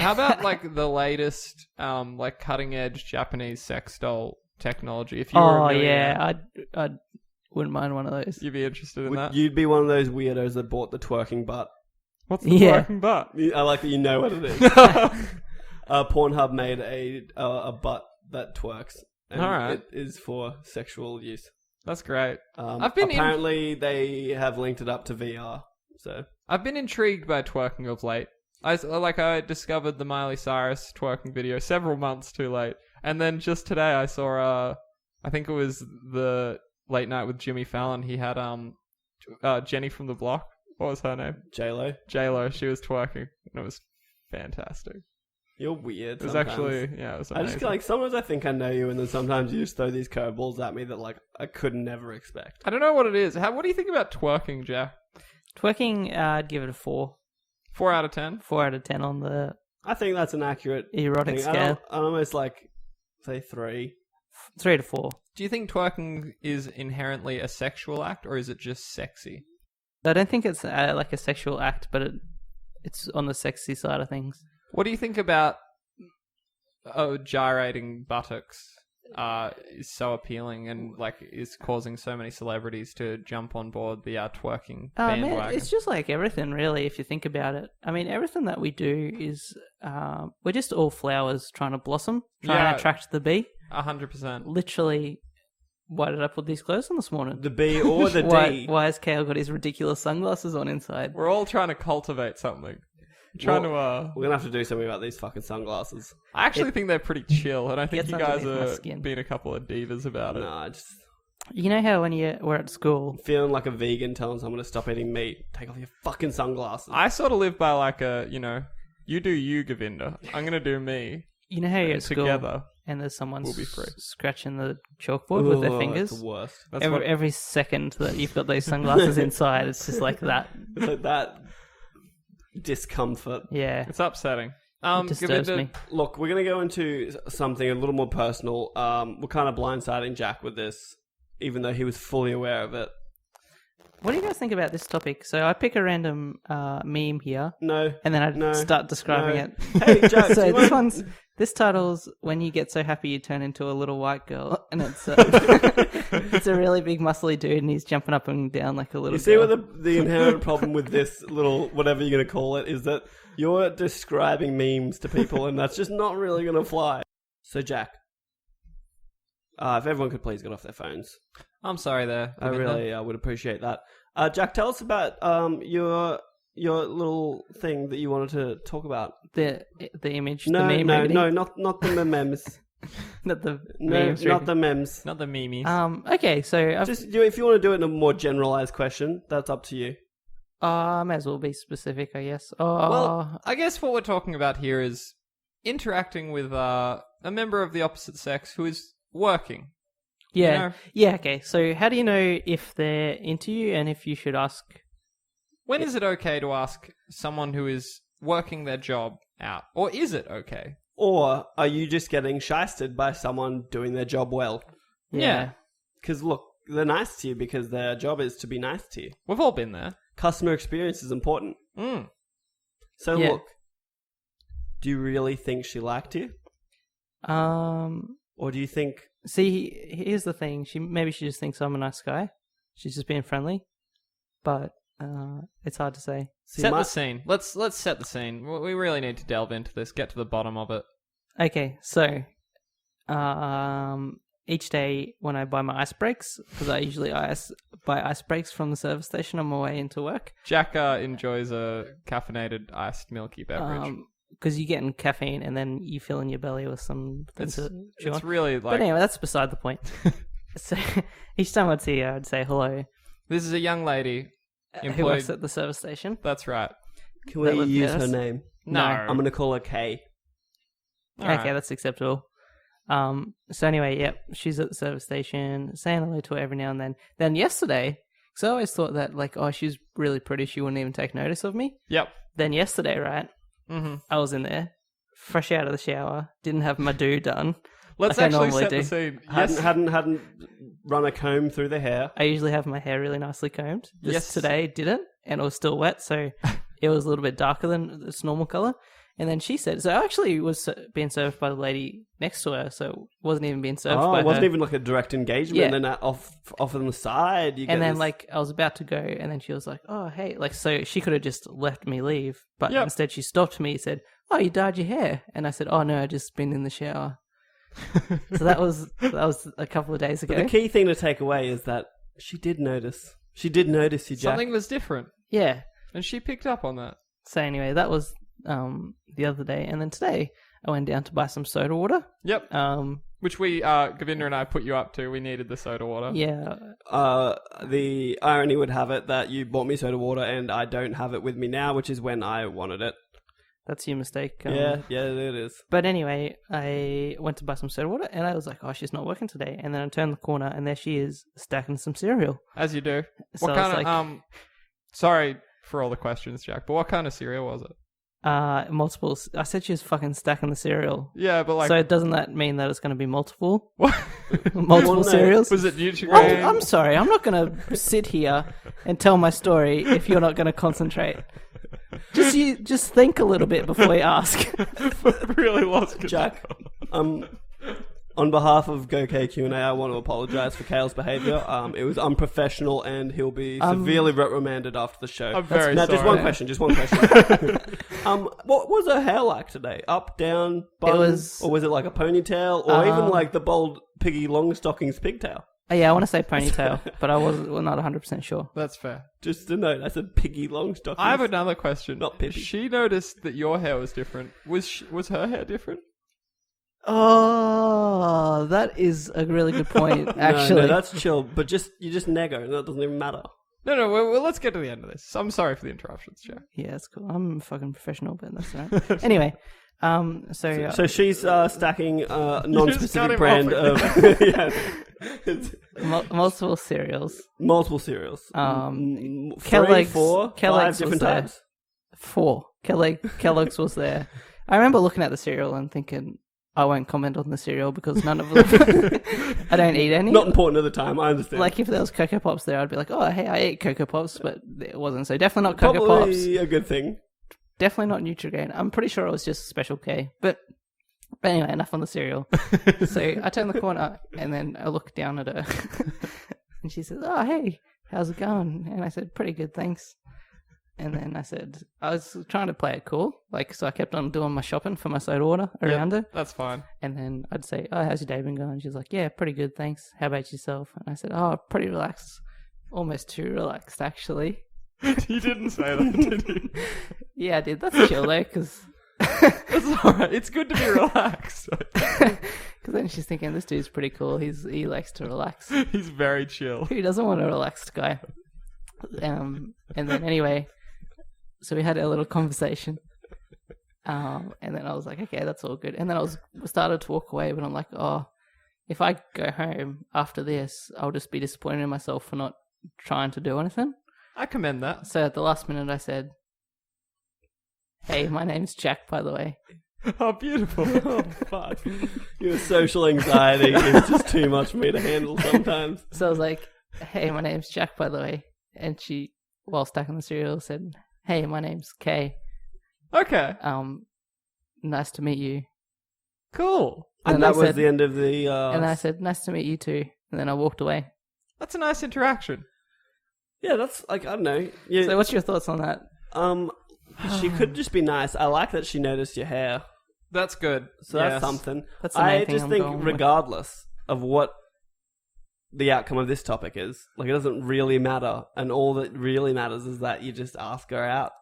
How about like the latest, like cutting edge Japanese sex doll technology? If you were a millionaire, I wouldn't mind one of those. you'd be interested in that. You'd be one of those weirdos that bought the twerking butt. What's the twerking butt? I like that you know what it is. Pornhub made a butt that twerks. And All right. it is for sexual use. That's great. Apparently they have linked it up to VR. So I've been intrigued by twerking of late. I discovered the Miley Cyrus twerking video several months too late, and then just today I saw I think it was the Late Night with Jimmy Fallon. He had Jenny from the Block. What was her name? J-Lo. J-Lo. She was twerking, and it was fantastic. You're weird. It was sometimes. actually, it was amazing. I just like sometimes I think I know you, and then sometimes you just throw these curveballs at me that like I could never expect. I don't know what it is. What do you think about twerking, Jack? Twerking, I'd give it a 4. 4 out of 10? 4 out of 10 on the I think that's an accurate erotic thing. scale. I'd almost like say 3. 3 to 4. Do you think twerking is inherently a sexual act, or is it just sexy? I don't think it's like a sexual act, but it's on the sexy side of things. What do you think about gyrating buttocks? Is so appealing and like is causing so many celebrities to jump on board the twerking bandwagon. Man, it's just like everything, really, if you think about it. I mean, everything that we do is we're just all flowers trying to blossom, trying to attract the bee. 100%. Literally, why did I put these clothes on this morning? The B or the D. Why has Kale got his ridiculous sunglasses on inside? We're all trying to cultivate something. We're gonna have to do something about these fucking sunglasses. I actually think they're pretty chill, and I think gets you guys underneath my are skin. being a couple of divas about it. Nah, just You know how when you were at school, feeling like a vegan telling someone to stop eating meat. Take off your fucking sunglasses. I sort of live by like you do you, Govinda. I'm gonna do me. you know how you're at school Together. and there's someone We'll be free. scratching the chalkboard with their fingers. That's the worst. That's Every second that you've got those sunglasses inside, it's just like that. It's like that discomfort. Yeah. It's upsetting. It disturbs Govinda, me. Look, we're going to go into something a little more personal. We're kind of blindsiding Jack with this, even though he was fully aware of it. What do you guys think about this topic? So I pick a random meme here, No. and then I No. start describing No. it. Hey, Jack, do So you mind- this title's "When You Get So Happy You Turn Into a Little White Girl," and it's it's a really big muscly dude, and he's jumping up and down like a little. You see girl. what the inherent problem with this little, whatever you're going to call it, is that you're describing memes to people, and that's just not really going to fly. So, Jack, if everyone could please get off their phones. I'm sorry there. I really would appreciate that. Jack, tell us about your little thing that you wanted to talk about. the image, No, the meme, no, maybe? no, not the memes. not the No, memes. not the memes. Not the memes. Okay, so If you want to do it in a more generalized question, that's up to you. I may as well be specific, I guess. Oh, Well, I guess what we're talking about here is interacting with a member of the opposite sex who is working. yeah, you know? yeah. Okay, so how do you know if they're into you and if you should ask? When is it okay to ask someone who is working their job out? Or is it okay? Or are you just getting shysted by someone doing their job well? Yeah. Because look, they're nice to you because their job is to be nice to you. We've all been there. Customer experience is important. Mm. So Yeah. look, do you really think she liked you? Or do you think... See, here's the thing. Maybe she just thinks I'm a nice guy. She's just being friendly, but it's hard to say. See, Set the scene. Let's set the scene. We really need to delve into this, get to the bottom of it. Okay, so each day when I buy my ice breaks, because I usually buy ice breaks from the service station on my way into work. Jack enjoys a caffeinated iced milky beverage. Because you get in caffeine and then you fill in your belly with some things to chew on. It's really like... But anyway, that's beside the point. So each time I'd see her, I'd say hello. This is a young lady Who works at the service station. That's right. Can That we would be use us. her name? No. I'm going to call her Kay. All right. Okay, that's acceptable. So anyway, yep, she's at the service station, saying hello to her every now and then. Then yesterday, because I always thought that, like, oh, she's really pretty, she wouldn't even take notice of me. Yep. Then yesterday, right, I was in there, fresh out of the shower, didn't have my do done. Let's like I actually normally set the do. scene. Hadn't, Yes. hadn't run a comb through the hair. I usually have my hair really nicely combed. This Yes. today didn't, and it was still wet, so it was a little bit darker than its normal color. And then she said, so I actually was being served by the lady next to her, so wasn't even being served by it wasn't her. even like a direct engagement, Yeah. and off on the side. You get And then, this- like, I was about to go, and then she was like, oh, hey. Like, so she could have just left me leave, but Yep. instead she stopped me and said, oh, you dyed your hair. And I said, oh, no, I just been in the shower. So that was a couple of days ago. But the key thing to take away is that she did notice. She did notice you, Jack. Something was different, Yeah. and she picked up on that. So anyway, that was the other day. And then today, I went down to buy some soda water. Yep. Which we, Govinda and I put you up to. We needed the soda water. Yeah. The irony would have it that you bought me soda water and I don't have it with me now, which is when I wanted it. That's your mistake. Yeah, it is. But anyway, I went to buy some soda water, and I was like, oh, she's not working today. And then I turned the corner, and there she is, stacking some cereal. As you do. So What I was kind of, sorry for all the questions, Jack, but what kind of cereal was it? Multiple. I said she was fucking stacking the cereal. Yeah, but like, So doesn't that mean that it's going to be multiple? what? Multiple Well, no. cereals? Was it Nutri-Grain? I'm sorry. I'm not going to sit here and tell my story if you're not going to concentrate. Just think a little bit before you ask. really lost Jack, on behalf of GoKQA, I want to apologise for Kale's behaviour. It was unprofessional, and he'll be severely reprimanded after the show. I'm very now, just sorry. one question. What was her hair like today? Up, down, bun, or was it like a ponytail, or even like the bold Piggy Longstockings pigtail? Yeah, I want to say ponytail, but I was not 100% sure. That's fair. Just a note. I said Piggy Longstockings. I have another question. Not Pippi. She noticed that your hair was different. Was her hair different? Oh, that is a really good point, actually. No, that's chill. But you just nego, and that doesn't even matter. No, well, let's get to the end of this. I'm sorry for the interruptions, Jack. Yeah, it's cool. I'm a fucking professional, but that's all right. Anyway, So she's stacking a non-specific him brand off of yeah, multiple cereals. multiple cereals. Kellogg's- 3, 4, 5 Kellogg's different was there. types. 4. Kellogg's was there. I remember looking at the cereal and thinking, I won't comment on the cereal because none of them. I don't eat any. Not important at the time. I understand. Like if there was Cocoa Pops there, I'd be like, oh, hey, I ate Cocoa Pops, but it wasn't. So definitely not Cocoa Pops. Probably a good thing. Definitely not Nutri-Grain. I'm pretty sure it was just Special K. But anyway, enough on the cereal. So I turn the corner and then I look down at her. And she says, oh, hey, how's it going? And I said, pretty good, thanks. And then I said, I was trying to play it cool. Like, so I kept on doing my shopping for my soda water around her. That's fine. And then I'd say, oh, how's your day been going? She's like, yeah, pretty good, thanks. How about yourself? And I said, oh, pretty relaxed. Almost too relaxed, actually. You didn't say that, did you? Yeah, I did. That's chill, though, because... That's alright. It's good to be relaxed. Because then she's thinking, this dude's pretty cool. He likes to relax. He's very chill. Who doesn't want a relaxed guy? And then anyway, so we had a little conversation. And then I was like, okay, that's all good. And then I started to walk away, but I'm like, oh, if I go home after this, I'll just be disappointed in myself for not trying to do anything. I commend that. So at the last minute, I said, hey, my name's Jack, by the way. Oh, beautiful. Oh, fuck. Your social anxiety is just too much for me to handle sometimes. So I was like, hey, my name's Jack, by the way. And she, while stacking the cereal, said, hey, my name's Kay. Okay, Nice to meet you. cool. And I that was said- the end of the... And I said, nice to meet you too. And then I walked away. That's a nice interaction. yeah, that's like, I don't know. Yeah, So what's your thoughts on that? she could just be nice. I like that she noticed your hair. That's good. So Yes. that's something. That's the main I thing just I'm think going with. regardless of what the outcome of this topic is, like it doesn't really matter. And all that really matters is that you just ask her out.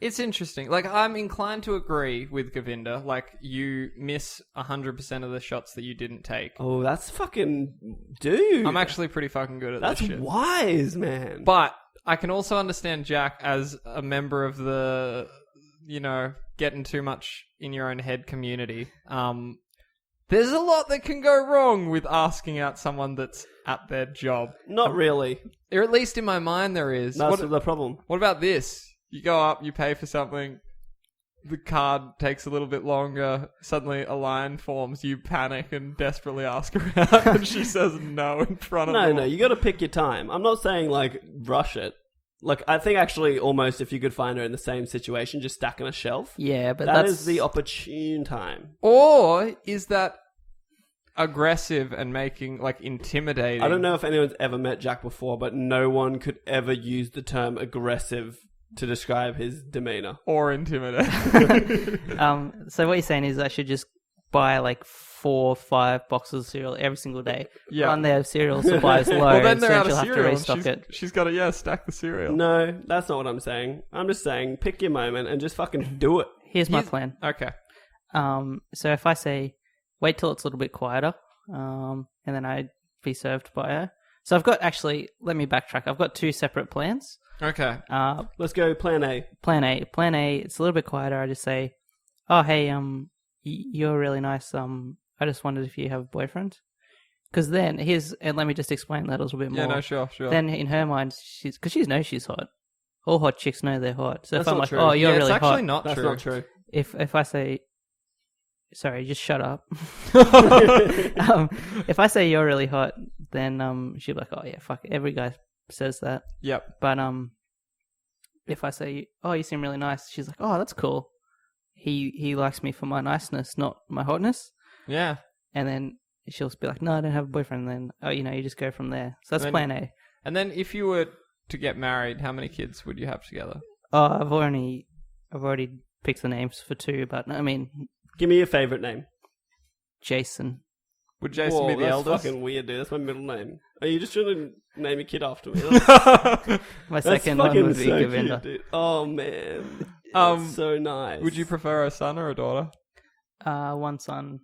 It's interesting. Like, I'm inclined to agree with Govinda. Like, you miss 100% of the shots that you didn't take. Oh, that's fucking... Dude. I'm actually pretty fucking good at That's this shit. wise, man. But I can also understand Jack as a member of the, getting too much in your own head community. There's a lot that can go wrong with asking out someone that's at their job. Not really. Or at least in my mind there is. That's the problem. What about this? You go up, you pay for something, the card takes a little bit longer, suddenly a line forms, you panic and desperately ask her out, and she says no in front of No, them. you got to pick your time. I'm not saying, like, rush it. Look, I think actually almost if you could find her in the same situation, just stack on a shelf, Yeah, but that that's is the opportune time. Or is that aggressive and making, like, intimidating? I don't know if anyone's ever met Jack before, but no one could ever use the term aggressive to describe his demeanor. Or intimidating. So what you're saying is I should just buy like 4 or 5 boxes of cereal every single day. Yeah. Run their cereal supplies low, Well, then they're so out she'll of have to cereal. and restock it. She's got to, stack the cereal. No, that's not what I'm saying. I'm just saying pick your moment and just fucking do it. Here's my plan. Okay. So if I say wait till it's a little bit quieter, and then I'd be served by her. So I've got let me backtrack. I've got 2 separate plans. Okay. Let's go plan A. Plan A, it's a little bit quieter. I just say, oh, hey, you're really nice. I just wondered if you have a boyfriend. Because then, and let me just explain that a little bit more. Yeah, no, sure. Then in her mind, because she knows she's hot. All hot chicks know they're hot. So That's if I'm not like, true. oh, you're Yeah, really it's actually hot. not That's true. not true. If I say, sorry, just shut up. If I say you're really hot, then she'll be like, oh yeah, fuck it. Every guy says that. Yep. But if I say, oh, you seem really nice, she's like, oh, that's cool. He likes me for my niceness, not my hotness. Yeah. And then she'll be like, no, I don't have a boyfriend. And then, you just go from there. So that's Then- plan A. And then if you were to get married, how many kids would you have together? Oh, I've already picked the names for 2, but I mean, Give me your favorite name. Jason. Would Jason Whoa, be the that's eldest? fucking weird, dude. That's my middle name. Are you just trying to name a kid after me? My That's second one fucking would be so Govinda. cute, dude. Oh man, Um, that's so nice. Would you prefer a son or a daughter? One son.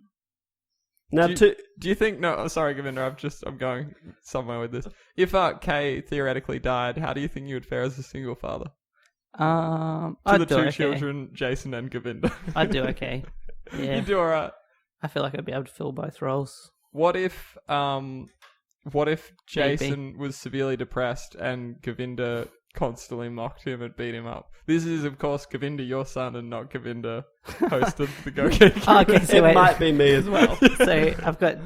now do you think? No, sorry, Govinda. I'm going somewhere with this. If Kay theoretically died, how do you think you would fare as a single father to I'd the do 2 okay. children, Jason and Govinda? I'd do okay. Yeah, You do alright. I feel like I'd be able to fill both roles. What if Jason was severely depressed and Govinda constantly mocked him and beat him up? This is, of course, Govinda, your son, and not Govinda, host of the Go Geek. Okay, so it wait. might be me as well. So I've got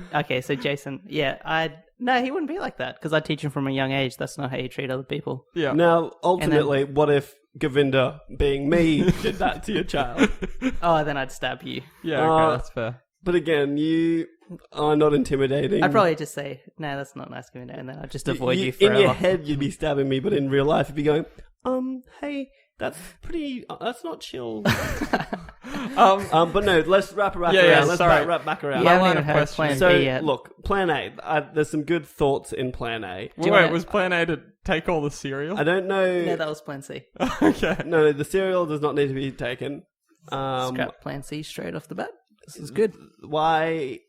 so Jason. Yeah, no, he wouldn't be like that because I teach him from a young age. That's not how you treat other people. Yeah. Now, ultimately, what if Govinda, being me, did that to your child? Oh, then I'd stab you. Yeah, okay, that's fair. But again, you are not intimidating. I'd probably just say, no, that's not nice, Govinda, and then I'd just avoid you in forever. your head, you'd be stabbing me, but in real life, you'd be going, hey, that's not chill. But no, let's wrap it back Yeah, around. Let's sorry. wrap back around. You My haven't line even of heard questioning. Plan So, B yet. look, plan A. There's some good thoughts in plan A. Do you Wait, wanna- was plan A to take all the cereal? I don't know. No, that was Plan C. Okay. No, the cereal does not need to be taken. Scrap Plan C straight off the bat. This is good. Why?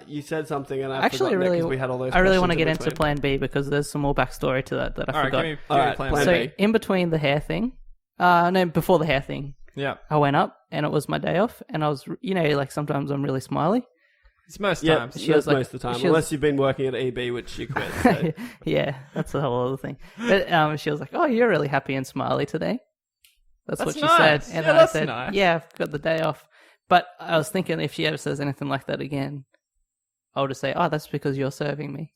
You said something, and I Actually, forgot really, because we had all those. I really want questions to get in into between. Plan B because there's some more backstory to that I All right, forgot. give me Alright, plan plan B. B. So in between the hair thing, no, before the hair thing, Yeah. I went up and it was my day off, and I was, like sometimes I'm really smiley. It's most Yeah, times. She that's was like- most of the time, she was- unless you've been working at EB, which you quit. So. Yeah, that's a whole other thing. But she was like, "Oh, you're really happy and smiley today." That's what That's she nice. said, Yeah, and then I that's said, nice. "Yeah, I've got the day off." But I was thinking if she ever says anything like that again, I'll just say, "Oh, that's because you're serving me."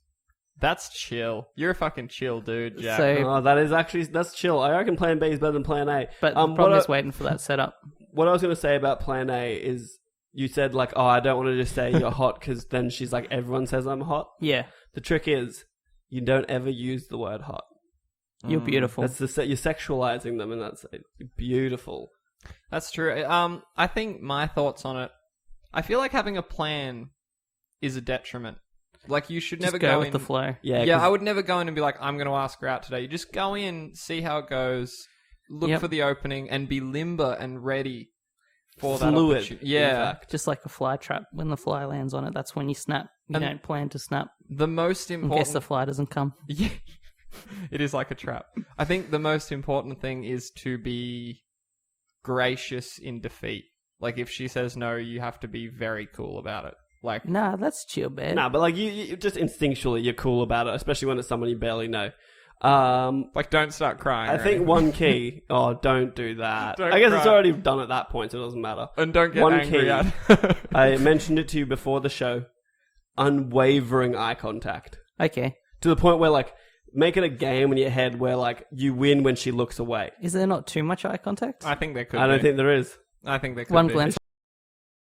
That's chill. You're a fucking chill dude, Jack. So, Oh, that's chill. I reckon Plan B is better than Plan A. but the what problem I- is waiting for that setup. What I was going to say about Plan A is, you said like, oh, I don't want to just say you're hot because then she's like, everyone says I'm hot. Yeah, The trick is, you don't ever use the word hot. you're beautiful. That's you're sexualizing them, and that's beautiful. That's true. I think my thoughts on it, I feel like having a plan is a detriment. Like, you should Just never go go with in... the flow. Yeah, Yeah, 'cause- I would never go in and be like, I'm going to ask her out today. You just go in, see how it goes, look Yep. for the opening, and be limber and ready for that Fluid, opportunity. in Yeah. fact. Just like a fly trap, when the fly lands on it, that's when you snap. You And- don't plan to snap The most in important... case the fly doesn't come. Yeah. It is like a trap. I think the most important thing is to be gracious in defeat. Like, if she says no, you have to be very cool about it. Like, Nah, that's chill, man. Nah, but like you just instinctually you're cool about it, especially when it's someone you barely know. don't start crying. I or think anything. one key. Oh, don't do that. Don't I guess it's cry. already done at that point, so it doesn't matter. And don't get one angry key. at I mentioned it to you before the show. Unwavering eye contact Okay. to the point where like Make it a game in your head where like you win when she looks away. Is there not too much eye contact? I think there could I don't be. think there is. I think there could One be. glance